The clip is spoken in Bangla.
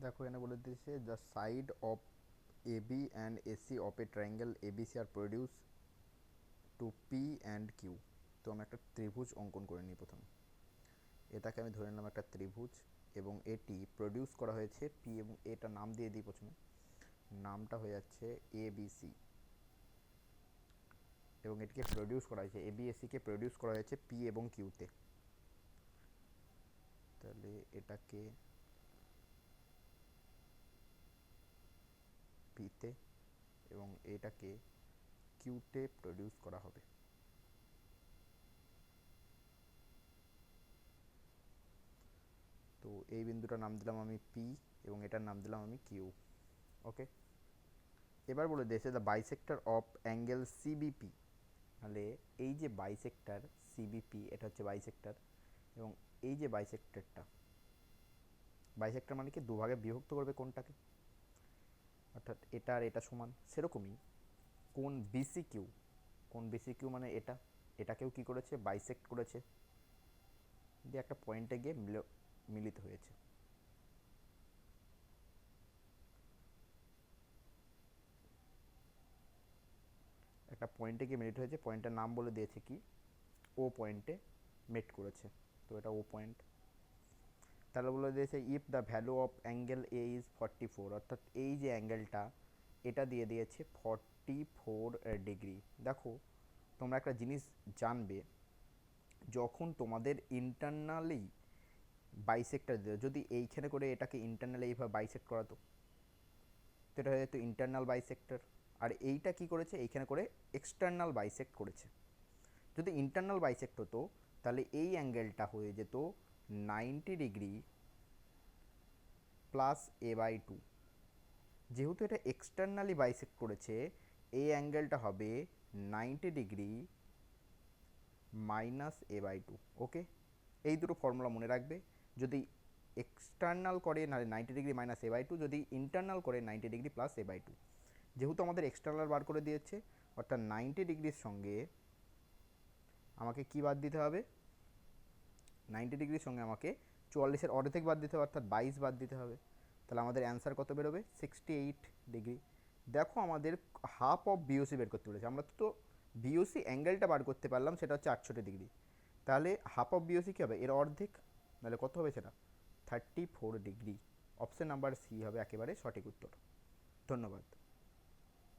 দেখো এখানে বলে দিয়েছে the side of AB and AC of a triangle ABC are produce to P and Q. তো আমি একটা ত্রিভুজ অঙ্কন করে নিই প্রথমে। এটাকে আমি ধরে নিলাম একটা ত্রিভুজ এবং এটি প্রডিউস করা হয়েছে পি এবং এটা নাম দিয়ে দিই প্রথমে। নামটা হয়ে যাচ্ছে এ বি সি এবং এটিকে প্রডিউস করা হয়েছে এবিএসিকে প্রডিউস করা হয়েছে পি এবং কিউতে। তাহলে এটাকে পিতে এবং এটাকে কিউতে প্রডিউস করা হবে। তো এই বিন্দুটার নাম দিলাম আমি পি এবং এটার নাম দিলাম আমি কিউ। ওকে, এবার বলে দিয়েছে the bisector of angle CBP. তাহলে এই যে বাইসেক্টর সিবিপি এটা হচ্ছে বাইসেক্টর এবং এই যে বাইসেক্টরটা, বাইসেক্টর মানে কি দুভাগে বিভক্ত করবে কোণটাকে, অর্থাৎ এটা আর এটা সমান। সেরকমই কোণ বিসি কিউ, কোণ বিসি কিউ মানে এটা, এটাকেও কি করেছে বাইসেক্ট করেছে, দিয়ে একটা পয়েন্টে গিয়ে মিলিত হয়েছে। একটা পয়েন্টে গিয়ে মিলিত হয়েছে, পয়েন্টের নাম বলে দিয়েছে কি ও পয়েন্টে মেট করেছে, তো এটা ও পয়েন্ট। তাহলে বলে দিয়েছে if the value of angle A is 44, অর্থাৎ এই যে অ্যাঙ্গেলটা এটা দিয়ে দিয়েছে 44 ডিগ্রি। দেখো তোমরা একটা জিনিস জানবে, যখন তোমাদের ইন্টারনালি বাইসেক্টর দিল, যদি এইখানে করে এটাকে ইন্টারনালি এইভাবে বাইসেক্ট করাতো তো এটা হয়ে যেত ইন্টারনাল বাইসেক্টর, আর এইটা কি করেছে এইখানে করে এক্সটার্নাল বাইসেক্ট করেছে। যদি ইন্টারনাল বাইসেক্ট হতো তাহলে এই অ্যাঙ্গেলটা হয়ে যেত 90 ডিগ্রি প্লাস a/2। যেহেতু এটা এক্সটার্নালি বাইসেক্ট করেছে এই অ্যাঙ্গেলটা হবে 90 ডিগ্রি মাইনাস a/2। ওকে, এই দুটো ফর্মুলা মনে রাখবে। যদি এক্সটার্নাল করে নাহলে 90 ডিগ্রি মাইনাস a/2, যদি ইন্টারনাল করে 90 ডিগ্রি প্লাস a/2। যেহেতু আমাদের এক্সটার্নাল বার করে দিয়েছে অর্থাৎ 90 ডিগ্রির সঙ্গে আমাকে কি বাদ দিতে হবে, 90 ডিগ্রির সঙ্গে আমাকে 44-এর অর্ধেক বাদ দিতে হবে অর্থাৎ 22 বাদ দিতে হবে। তাহলে আমাদের অ্যান্সার কত বেরোবে, 68 ডিগ্রি। দেখো আমাদের হাফ অফ বিওসি বের করতে বলেছে, আমরা তো বিওসি অ্যাঙ্গেলটা বার করতে পারলাম সেটা হচ্ছে 68 ডিগ্রি, তাহলে হাফ অফ বিওসি কী হবে এর অর্ধেক, তাহলে কত হবে সেটা 34 ডিগ্রি। অপশন নাম্বার সি হবে একেবারে সঠিক উত্তর। ধন্যবাদ।